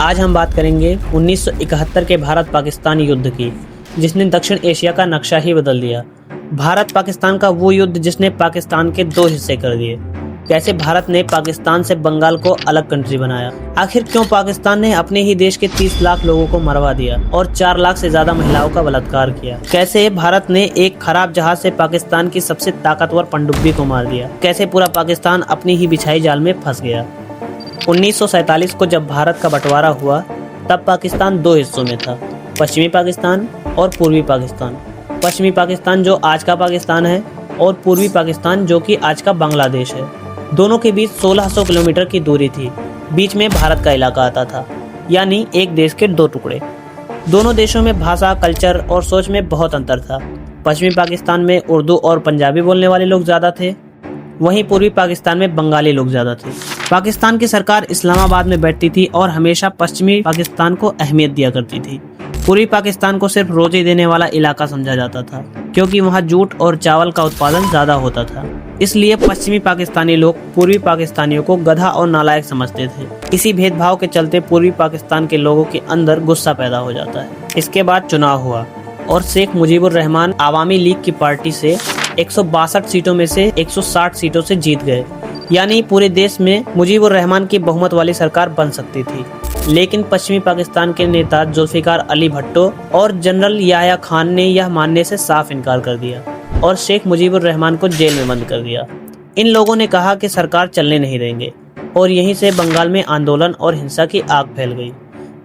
आज हम बात करेंगे 1971 के भारत पाकिस्तान युद्ध की, जिसने दक्षिण एशिया का नक्शा ही बदल दिया। भारत पाकिस्तान का वो युद्ध जिसने पाकिस्तान के दो हिस्से कर दिए। कैसे भारत ने पाकिस्तान से बंगाल को अलग कंट्री बनाया। आखिर क्यों पाकिस्तान ने अपने ही देश के 30 लाख लोगों को मरवा दिया और 4 लाख से ज्यादा महिलाओं का बलात्कार किया। कैसे भारत ने एक खराब जहाज से पाकिस्तान की सबसे ताकतवर पनडुब्बी को मार दिया। कैसे पूरा पाकिस्तान अपनी ही बिछाई जाल में फंस गया। 1947 को जब भारत का बंटवारा हुआ तब पाकिस्तान दो हिस्सों में था, पश्चिमी पाकिस्तान और पूर्वी पाकिस्तान। पश्चिमी पाकिस्तान जो आज का पाकिस्तान है और पूर्वी पाकिस्तान जो कि आज का बांग्लादेश है। दोनों के बीच 1600 किलोमीटर की दूरी थी। बीच में भारत का इलाका आता था, यानी एक देश के दो टुकड़े। दोनों देशों में भाषा, कल्चर और सोच में बहुत अंतर था। पश्चिमी पाकिस्तान में उर्दू और पंजाबी बोलने वाले लोग ज़्यादा थे, वहीं पूर्वी पाकिस्तान में बंगाली लोग ज़्यादा थे। पाकिस्तान की सरकार इस्लामाबाद में बैठती थी और हमेशा पश्चिमी पाकिस्तान को अहमियत दिया करती थी। पूर्वी पाकिस्तान को सिर्फ रोजे देने वाला इलाका समझा जाता था, क्योंकि वहाँ जूट और चावल का उत्पादन ज़्यादा होता था। इसलिए पश्चिमी पाकिस्तानी लोग पूर्वी पाकिस्तानियों को गधा और नालायक समझते थे। इसी भेदभाव के चलते पूर्वी पाकिस्तान के लोगों के अंदर गुस्सा पैदा हो जाता है। इसके बाद चुनाव हुआ और शेख मुजीबुर रहमान आवामी लीग की पार्टी से 162 सीटों में से 160 सीटों से जीत गए, यानी पूरे देश में मुजीबुर रहमान की बहुमत वाली सरकार बन सकती थी। लेकिन पश्चिमी पाकिस्तान के नेता जुल्फिकार अली भुट्टो और जनरल याह्या खान ने यह मानने से साफ इनकार कर दिया और शेख मुजीबुर रहमान को जेल में बंद कर दिया। इन लोगों ने कहा कि सरकार चलने नहीं देंगे और यहीं से बंगाल में आंदोलन और हिंसा की आग फैल गई।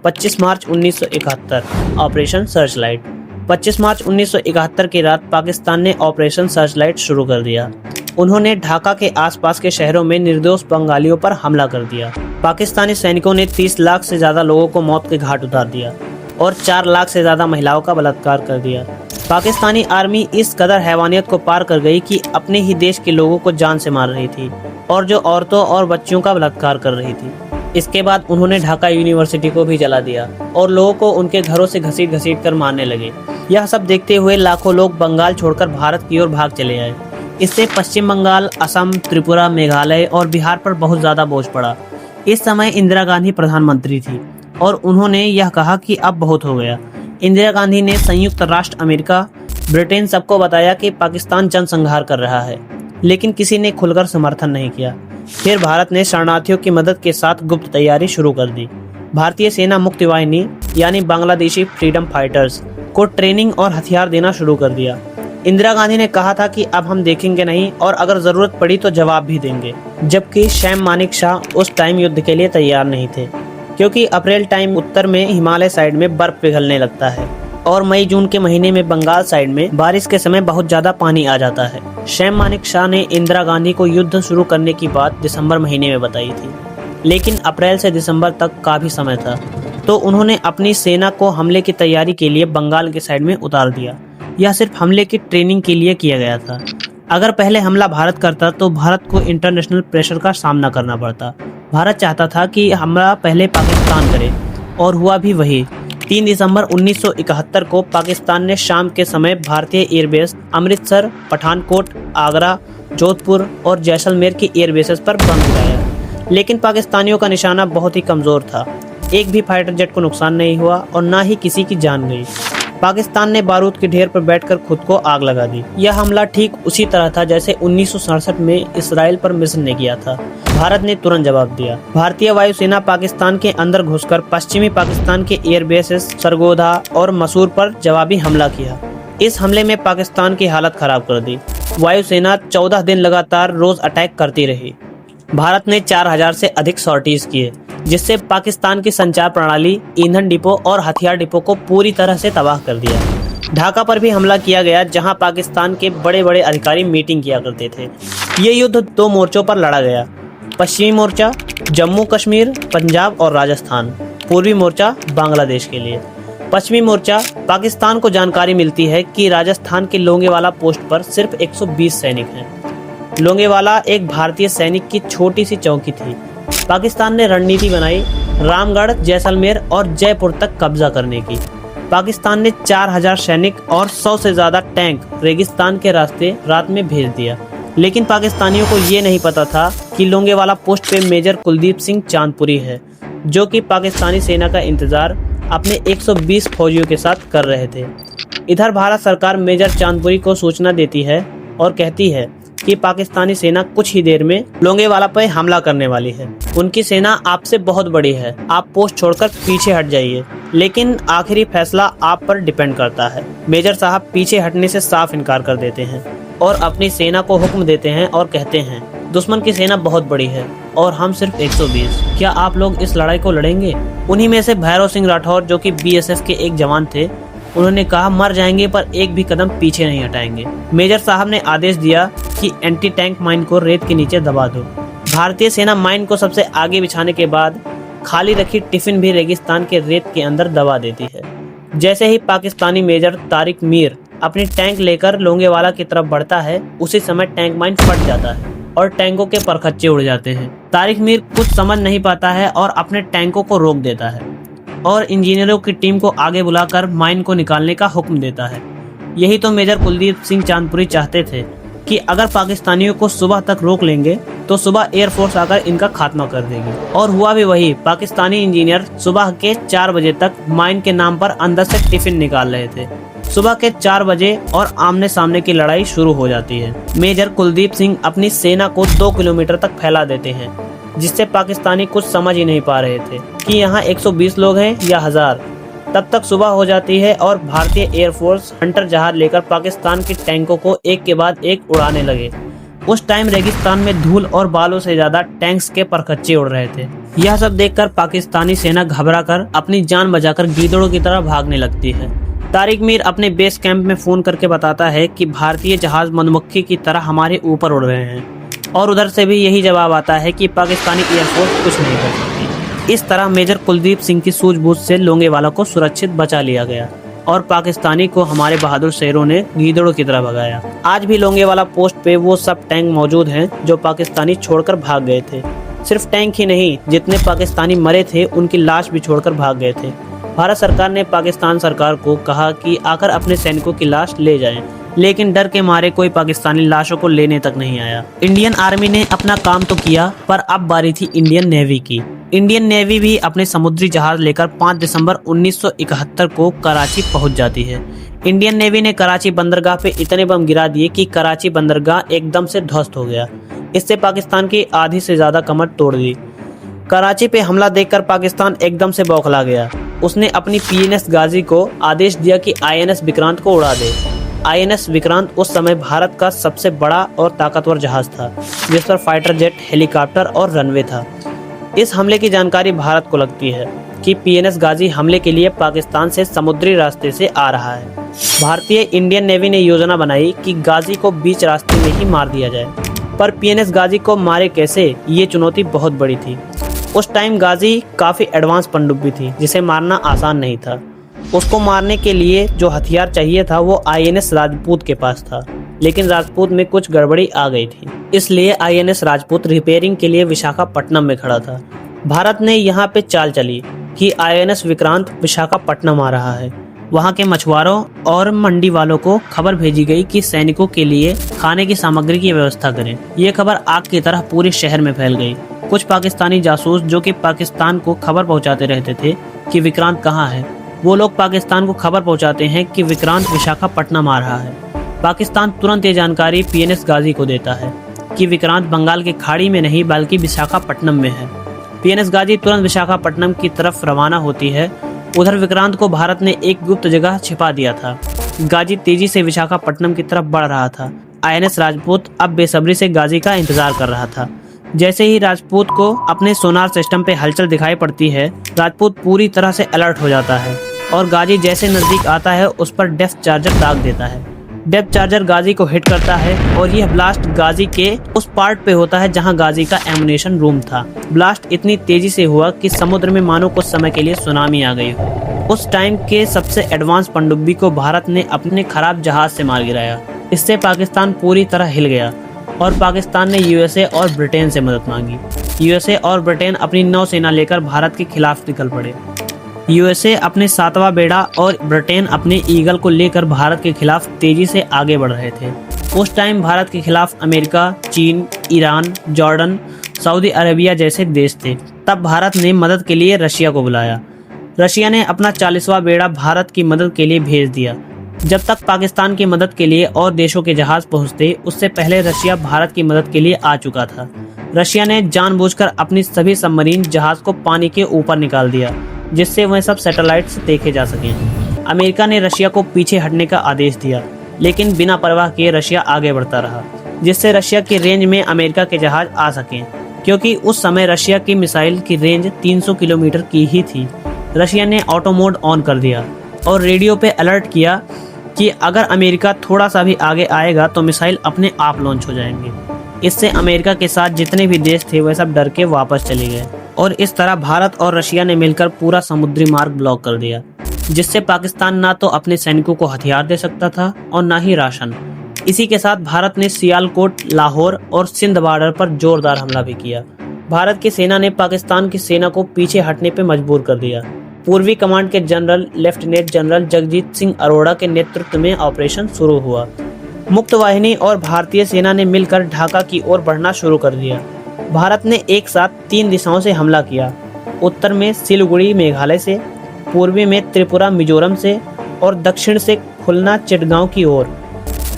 25 मार्च 1971 ऑपरेशन सर्चलाइट। 25 मार्च 1971 की रात पाकिस्तान ने ऑपरेशन सर्चलाइट शुरू कर दिया। उन्होंने ढाका के आसपास के शहरों में निर्दोष बंगालियों पर हमला कर दिया। पाकिस्तानी सैनिकों ने 30 लाख से ज्यादा लोगों को मौत के घाट उतार दिया और 4 लाख से ज्यादा महिलाओं का बलात्कार कर दिया। पाकिस्तानी आर्मी इस कदर हैवानियत को पार कर गई कि अपने ही देश के लोगों को जान से मार रही थी और जो औरतों और बच्चियों का बलात्कार कर रही थी। इसके बाद उन्होंने ढाका यूनिवर्सिटी को भी जला दिया और लोगों को उनके घरों से घसीट घसीट कर मारने लगे। यह सब देखते हुए लाखों लोग बंगाल छोड़कर भारत की ओर भाग चले आए। इससे पश्चिम बंगाल, असम, त्रिपुरा, मेघालय और बिहार पर बहुत ज्यादा बोझ पड़ा। इस समय इंदिरा गांधी प्रधानमंत्री थी और उन्होंने यह कहा कि अब बहुत हो गया। इंदिरा गांधी ने संयुक्त राष्ट्र अमेरिका, ब्रिटेन सबको बताया कि पाकिस्तान जनसंहार कर रहा है, लेकिन किसी ने खुलकर समर्थन नहीं किया। फिर भारत ने शरणार्थियों की मदद के साथ गुप्त तैयारी शुरू कर दी। भारतीय सेना मुक्ति वाहिनी यानी बांग्लादेशी फ्रीडम फाइटर्स को ट्रेनिंग और हथियार देना शुरू कर दिया। इंदिरा गांधी ने कहा था कि अब हम देखेंगे नहीं और अगर जरूरत पड़ी तो जवाब भी देंगे। जबकि सैम मानिक शाह उस टाइम युद्ध के लिए तैयार नहीं थे, क्योंकि अप्रैल टाइम उत्तर में हिमालय साइड में बर्फ पिघलने लगता है और मई जून के महीने में बंगाल साइड में बारिश के समय बहुत ज्यादा पानी आ जाता है। सैम मानिक शाह ने इंदिरा गांधी को युद्ध शुरू करने की बात दिसंबर महीने में बताई थी, लेकिन अप्रैल से दिसंबर तक का भी समय था, तो उन्होंने अपनी सेना को हमले की तैयारी के लिए बंगाल के साइड में उतार दिया। यह सिर्फ हमले की ट्रेनिंग के लिए किया गया था। अगर पहले हमला भारत करता तो भारत को इंटरनेशनल प्रेशर का सामना करना पड़ता। भारत चाहता था कि हमला पहले पाकिस्तान करे और हुआ भी वही। 3 दिसंबर 1971 को पाकिस्तान ने शाम के समय भारतीय एयरबेस अमृतसर, पठानकोट, आगरा, जोधपुर और जैसलमेर की एयरबेसेस पर बम गिराया। लेकिन पाकिस्तानियों का निशाना बहुत ही कमजोर था। एक भी फाइटर जेट को नुकसान नहीं हुआ और ना ही किसी की जान गई। पाकिस्तान ने बारूद के ढेर पर बैठकर खुद को आग लगा दी। यह हमला ठीक उसी तरह था जैसे 1967 में इसराइल पर मिस्र ने किया था। भारत ने तुरंत जवाब दिया। भारतीय वायुसेना पाकिस्तान के अंदर घुसकर पश्चिमी पाकिस्तान के एयरबेसेस सरगोधा और मसूर पर जवाबी हमला किया। इस हमले में पाकिस्तान की हालत खराब कर दी। वायुसेना 14 दिन लगातार रोज अटैक करती रही। भारत ने 4000 से अधिक सॉर्टीज किए, जिससे पाकिस्तान की संचार प्रणाली, ईंधन डिपो और हथियार डिपो को पूरी तरह से तबाह कर दिया। ढाका पर भी हमला किया गया, जहां पाकिस्तान के बड़े बड़े अधिकारी मीटिंग किया करते थे। ये युद्ध 2 मोर्चों पर लड़ा गया। पश्चिमी मोर्चा जम्मू कश्मीर, पंजाब और राजस्थान। पूर्वी मोर्चा बांग्लादेश के लिए। पश्चिमी मोर्चा पाकिस्तान को जानकारी मिलती है कि राजस्थान के लोंगेवाला पोस्ट पर सिर्फ 120 सैनिक हैं। लोंगेवाला एक भारतीय सैनिक की छोटी सी चौकी थी। पाकिस्तान ने रणनीति बनाई रामगढ़, जैसलमेर और जयपुर तक कब्जा करने की। पाकिस्तान ने 4000 सैनिक और 100 से ज्यादा टैंक रेगिस्तान के रास्ते रात में भेज दिया। लेकिन पाकिस्तानियों को ये नहीं पता था कि लोंगेवाला पोस्ट पे मेजर कुलदीप सिंह चांदपुरी है, जो कि पाकिस्तानी सेना का इंतजार अपने 120 फौजियों के साथ कर रहे थे। इधर भारत सरकार मेजर चांदपुरी को सूचना देती है और कहती है कि पाकिस्तानी सेना कुछ ही देर में लोंगेवाला पर हमला करने वाली है। उनकी सेना आपसे बहुत बड़ी है, आप पोस्ट छोड़कर पीछे हट जाइए, लेकिन आखिरी फैसला आप पर डिपेंड करता है। मेजर साहब पीछे हटने से साफ इनकार कर देते हैं और अपनी सेना को हुक्म देते हैं और कहते हैं, दुश्मन की सेना बहुत बड़ी है और हम सिर्फ 120। क्या आप लोग इस लड़ाई को लड़ेंगे? उन्हीं में से भैरव सिंह राठौर, जो कि बीएसएफ के एक जवान थे, उन्होंने कहा, मर जाएंगे पर एक भी कदम पीछे नहीं हटाएंगे। मेजर साहब ने आदेश दिया कि एंटी टैंक माइन को रेत के नीचे दबा दो। भारतीय सेना माइन को सबसे आगे बिछाने के बाद खाली रखी टिफिन भी रेगिस्तान के रेत के अंदर दबा देती है। जैसे ही पाकिस्तानी मेजर तारिक मीर अपनी टैंक लेकर लोंगेवाला की तरफ बढ़ता है, उसी समय टैंक माइन फट जाता है और टैंकों के परखच्चे उड़ जाते हैं। तारिक मीर कुछ समझ नहीं पाता है और अपने टैंकों को रोक देता है और इंजीनियरों की टीम को आगे बुलाकर माइन को निकालने का हुक्म देता है। यही तो मेजर कुलदीप सिंह चांदपुरी चाहते थे कि अगर पाकिस्तानियों को सुबह तक रोक लेंगे तो सुबह एयरफोर्स आकर इनका खात्मा कर देगी। और हुआ भी वही। पाकिस्तानी इंजीनियर सुबह के 4 बजे तक माइन के नाम पर अंदर से टिफिन निकाल रहे थे। सुबह के 4 बजे और आमने सामने की लड़ाई शुरू हो जाती है। मेजर कुलदीप सिंह अपनी सेना को 2 किलोमीटर तक फैला देते हैं, जिससे पाकिस्तानी कुछ समझ ही नहीं पा रहे थे कि यहाँ 120 लोग हैं या 1000। तब तक सुबह हो जाती है और भारतीय एयरफोर्स हंटर जहाज लेकर पाकिस्तान के टैंकों को एक के बाद एक उड़ाने लगे। उस टाइम रेगिस्तान में धूल और बालों से ज्यादा टैंक्स के परखच्चे उड़ रहे थे। यह सब देखकर पाकिस्तानी सेना घबराकर अपनी जान बचाकर गीदड़ों की तरह भागने लगती है। तारिक मीर अपने बेस कैंप में फोन करके बताता है कि भारतीय जहाज मधुमक्खी की तरह हमारे ऊपर उड़ रहे हैं, और उधर से भी यही जवाब आता है कि पाकिस्तानी एयरफोर्स कुछ नहीं कर सकती। इस तरह मेजर कुलदीप सिंह की सूझबूझ से लोंगेवाला को सुरक्षित बचा लिया गया और पाकिस्तानी को हमारे बहादुर शेरों ने गीदड़ों की तरह भगाया। आज भी लोंगेवाला पोस्ट पे वो सब टैंक मौजूद हैं जो पाकिस्तानी छोड़कर भाग गए थे। सिर्फ टैंक ही नहीं, जितने पाकिस्तानी मरे थे उनकी लाश भी छोड़कर भाग गए थे। भारत सरकार ने पाकिस्तान सरकार को कहा कि आकर अपने सैनिकों की लाश ले जाएं, लेकिन डर के मारे कोई पाकिस्तानी लाशों को लेने तक नहीं आया। इंडियन आर्मी ने अपना काम तो किया, पर अब बारी थी इंडियन नेवी की। इंडियन नेवी भी अपने समुद्री जहाज लेकर 5 दिसंबर 1971 को कराची पहुंच जाती है। इंडियन नेवी ने कराची बंदरगाह पे इतने बम गिरा दिए कि कराची बंदरगाह एकदम से ध्वस्त हो गया। इससे पाकिस्तान की आधी से ज्यादा कमर तोड़ दी। कराची पे हमला देखकर पाकिस्तान एकदम से बौखला गया। उसने अपनी पीएनएस गाजी को आदेश दिया कि आईएनएस विक्रांत को उड़ा दे। आईएनएस विक्रांत उस समय भारत का सबसे बड़ा और ताकतवर जहाज था, जिस पर फाइटर जेट, हेलीकॉप्टर और रनवे था। इस हमले की जानकारी भारत को लगती है कि पीएनएस गाजी हमले के लिए पाकिस्तान से समुद्री रास्ते से आ रहा है। भारतीय इंडियन नेवी ने योजना बनाई कि गाजी को बीच रास्ते में ही मार दिया जाए, पर पीएनएस गाजी को मारे कैसे, ये चुनौती बहुत बड़ी थी। उस टाइम गाजी काफ़ी एडवांस पनडुब्बी थी, जिसे मारना आसान नहीं था। उसको मारने के लिए जो हथियार चाहिए था वो आईएनएस राजपूत के पास था, लेकिन राजपूत में कुछ गड़बड़ी आ गई थी, इसलिए आईएनएस राजपूत रिपेयरिंग के लिए विशाखापट्टनम में खड़ा था। भारत ने यहाँ पे चाल चली कि आईएनएस विक्रांत विशाखापट्टनम आ रहा है। वहाँ के मछुआरों और मंडी वालों को खबर भेजी गई कि सैनिकों के लिए खाने की सामग्री की व्यवस्था करें। ये खबर आग की तरह पूरे शहर में फैल गई। कुछ पाकिस्तानी जासूस जो कि पाकिस्तान को खबर पहुँचाते रहते थे कि विक्रांत कहाँ है, वो लोग पाकिस्तान को खबर पहुँचाते हैं कि विक्रांत विशाखापट्टनम आ रहा है। पाकिस्तान तुरंत ये जानकारी पीएनएस गाजी को देता है कि विक्रांत बंगाल की खाड़ी में नहीं बल्कि विशाखापट्टनम में है। पीएनएस गाजी तुरंत विशाखापट्टनम की तरफ रवाना होती है। उधर विक्रांत को भारत ने एक गुप्त जगह छिपा दिया था। गाजी तेजी से विशाखापट्टनम की तरफ बढ़ रहा था। आईएनएस राजपूत अब बेसब्री से गाजी का इंतजार कर रहा था। जैसे ही राजपूत को अपने सोनार सिस्टम पे हलचल दिखाई पड़ती है, राजपूत पूरी तरह से अलर्ट हो जाता है और गाजी जैसे नजदीक आता है उस पर डेप्थ चार्जर दाग देता है। डेप्थ चार्जर गाजी को हिट करता है और यह ब्लास्ट गाजी के उस पार्ट पे होता है जहां गाजी का एमुनेशन रूम था। ब्लास्ट इतनी तेजी से हुआ कि समुद्र में मानो कुछ समय के लिए सुनामी आ गई हो। उस टाइम के सबसे एडवांस पनडुब्बी को भारत ने अपने खराब जहाज से मार गिराया। इससे पाकिस्तान पूरी तरह हिल गया और पाकिस्तान ने यूएसए और ब्रिटेन से मदद मांगी। यूएसए और ब्रिटेन अपनी नौसेना लेकर भारत के खिलाफ निकल पड़े। यूएसए अपने 7वां बेड़ा और ब्रिटेन अपने ईगल को लेकर भारत के खिलाफ तेजी से आगे बढ़ रहे थे। उस टाइम भारत के खिलाफ अमेरिका, चीन, ईरान, जॉर्डन, सऊदी अरेबिया जैसे देश थे। तब भारत ने मदद के लिए रशिया को बुलाया। रशिया ने अपना 40वां बेड़ा भारत की मदद के लिए भेज दिया। जब तक पाकिस्तान की मदद के लिए और देशों के जहाज पहुंचते, उससे पहले रशिया भारत की मदद के लिए आ चुका था। रशिया ने जानबूझकर अपनी सभी सबमरीन जहाज को पानी के ऊपर निकाल दिया, जिससे वह सब सैटेलाइट से देखे जा सकें। अमेरिका ने रशिया को पीछे हटने का आदेश दिया, लेकिन बिना परवाह किए रशिया आगे बढ़ता रहा, जिससे रशिया की रेंज में अमेरिका के जहाज आ सकें, क्योंकि उस समय रशिया की मिसाइल की रेंज 300 किलोमीटर की ही थी। रशिया ने ऑटो मोड ऑन कर दिया और रेडियो पे अलर्ट किया कि अगर अमेरिका थोड़ा सा भी आगे आएगा तो मिसाइल अपने आप लॉन्च हो जाएंगे। इससे अमेरिका के साथ जितने भी देश थे वह सब डर के वापस चले गए और इस तरह भारत और रशिया ने मिलकर पूरा समुद्री मार्ग ब्लॉक कर दिया, जिससे पाकिस्तान ना तो अपने सैनिकों को हथियार दे सकता था और ना ही राशन। इसी के साथ भारत ने सियालकोट, लाहौर और सिंध बॉर्डर पर जोरदार हमला भी किया। भारत की सेना ने पाकिस्तान की सेना को पीछे हटने पर मजबूर कर दिया। पूर्वी कमांड के general lieutenant general Jagjit Singh Arora के नेतृत्व में ऑपरेशन शुरू हुआ। मुक्त वाहिनी और भारतीय सेना ने मिलकर ढाका की ओर बढ़ना शुरू कर दिया। भारत ने एक साथ 3 दिशाओं से हमला किया, उत्तर में सिलीगुड़ी मेघालय से, पूर्वी में त्रिपुरा मिजोरम से और दक्षिण से खुलना चिटगांव की ओर।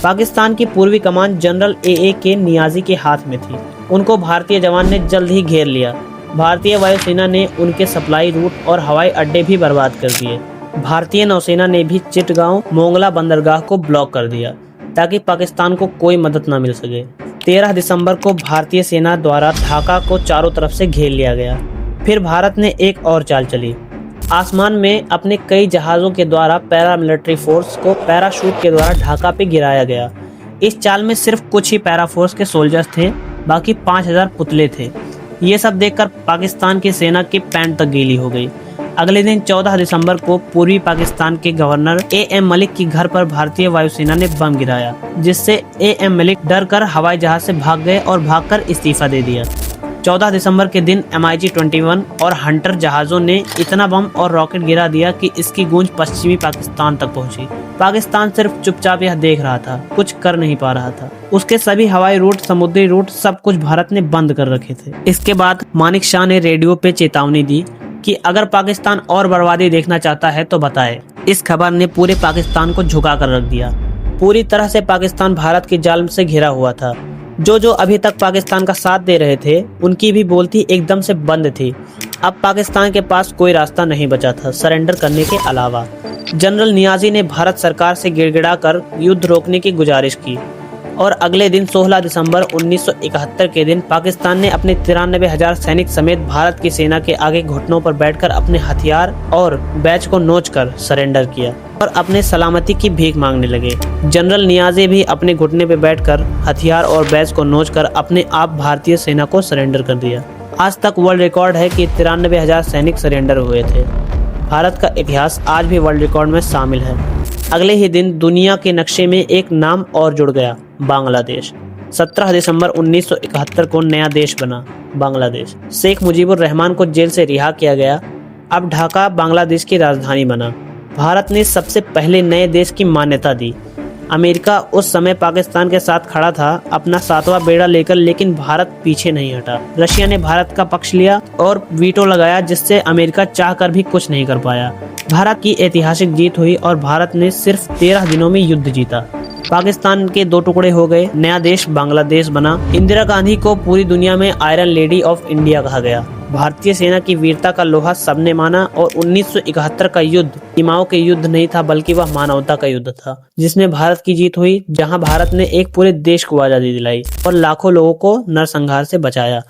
पाकिस्तान की पूर्वी कमान जनरल ए.के. नियाजी के हाथ में थी। उनको भारतीय जवान ने जल्द ही घेर लिया। भारतीय वायुसेना ने उनके सप्लाई रूट और हवाई अड्डे भी बर्बाद कर दिए। भारतीय नौसेना ने भी चिटगांव मोंगला बंदरगाह को ब्लॉक कर दिया ताकि पाकिस्तान को कोई मदद न मिल सके। 13 दिसंबर को भारतीय सेना द्वारा ढाका को चारों तरफ से घेर लिया गया। फिर भारत ने एक और चाल चली। आसमान में अपने कई जहाज़ों के द्वारा पैरामिलिट्री फोर्स को पैराशूट के द्वारा ढाका पे गिराया गया। इस चाल में सिर्फ कुछ ही पैरा फोर्स के सोल्जर्स थे, बाकी 5000 पुतले थे। ये सब देखकर पाकिस्तान की सेना की पैंट तक गीली हो गई। अगले दिन 14 दिसंबर को पूर्वी पाकिस्तान के गवर्नर ए.एम. मलिक के घर पर भारतीय वायुसेना ने बम गिराया, जिससे ए.एम. मलिक डर कर हवाई जहाज से भाग गए और भागकर इस्तीफा दे दिया। 14 दिसंबर के दिन MiG-21 और हंटर जहाज़ों ने इतना बम और रॉकेट गिरा दिया कि इसकी गूंज पश्चिमी पाकिस्तान तक पहुंची। पाकिस्तान सिर्फ चुपचाप यह देख रहा था, कुछ कर नहीं पा रहा था। उसके सभी हवाई रूट, समुद्री रूट, सब कुछ भारत ने बंद कर रखे थे। इसके बाद मानिक शाह ने रेडियो पे चेतावनी दी कि अगर पाकिस्तान और बर्बादी देखना चाहता है तो बताए। इस खबर ने पूरे पाकिस्तान को झुका कर रख दिया। पूरी तरह से पाकिस्तान भारत के जाल से घिरा हुआ था। जो अभी तक पाकिस्तान का साथ दे रहे थे, उनकी भी बोलती एकदम से बंद थी। अब पाकिस्तान के पास कोई रास्ता नहीं बचा था सरेंडर करने के अलावा। जनरल नियाजी ने भारत सरकार से गिड़गिड़ाकर युद्ध रोकने की गुजारिश की और अगले दिन 16 दिसंबर 1971 के दिन पाकिस्तान ने अपने 93,000 सैनिक समेत भारत की सेना के आगे घुटनों पर बैठकर अपने हथियार और बैच को नोचकर सरेंडर किया और अपने सलामती की भीख मांगने लगे। जनरल नियाजी भी अपने घुटने पर बैठकर हथियार और बैच को नोचकर अपने आप भारतीय सेना को सरेंडर कर दिया। आज तक वर्ल्ड रिकॉर्ड है कि 93,000 सैनिक सरेंडर हुए थे। भारत का इतिहास आज भी वर्ल्ड रिकॉर्ड में शामिल है। अगले ही दिन दुनिया के नक्शे में एक नाम और जुड़ गया, बांग्लादेश। 17 दिसंबर 1971 को नया देश बना, बांग्लादेश। शेख मुजीबुर रहमान को जेल से रिहा किया गया। अब ढाका बांग्लादेश की राजधानी बना। भारत ने सबसे पहले नए देश की मान्यता दी। अमेरिका उस समय पाकिस्तान के साथ खड़ा था अपना 7वां बेड़ा लेकर, लेकिन भारत पीछे नहीं हटा। रशिया ने भारत का पक्ष लिया और वीटो लगाया, जिससे अमेरिका चाहकर भी कुछ नहीं कर पाया। भारत की ऐतिहासिक जीत हुई और भारत ने सिर्फ 13 दिनों में युद्ध जीता। पाकिस्तान के 2 टुकड़े हो गए, नया देश बांग्लादेश बना। इंदिरा गांधी को पूरी दुनिया में आयरन लेडी ऑफ इंडिया कहा गया। भारतीय सेना की वीरता का लोहा सबने माना और 1971 का युद्ध सीमाओं के युद्ध नहीं था, बल्कि वह मानवता का युद्ध था, जिसमें भारत की जीत हुई, जहां भारत ने एक पूरे देश को आजादी दिलाई और लाखों लोगों को नरसंहार से बचाया।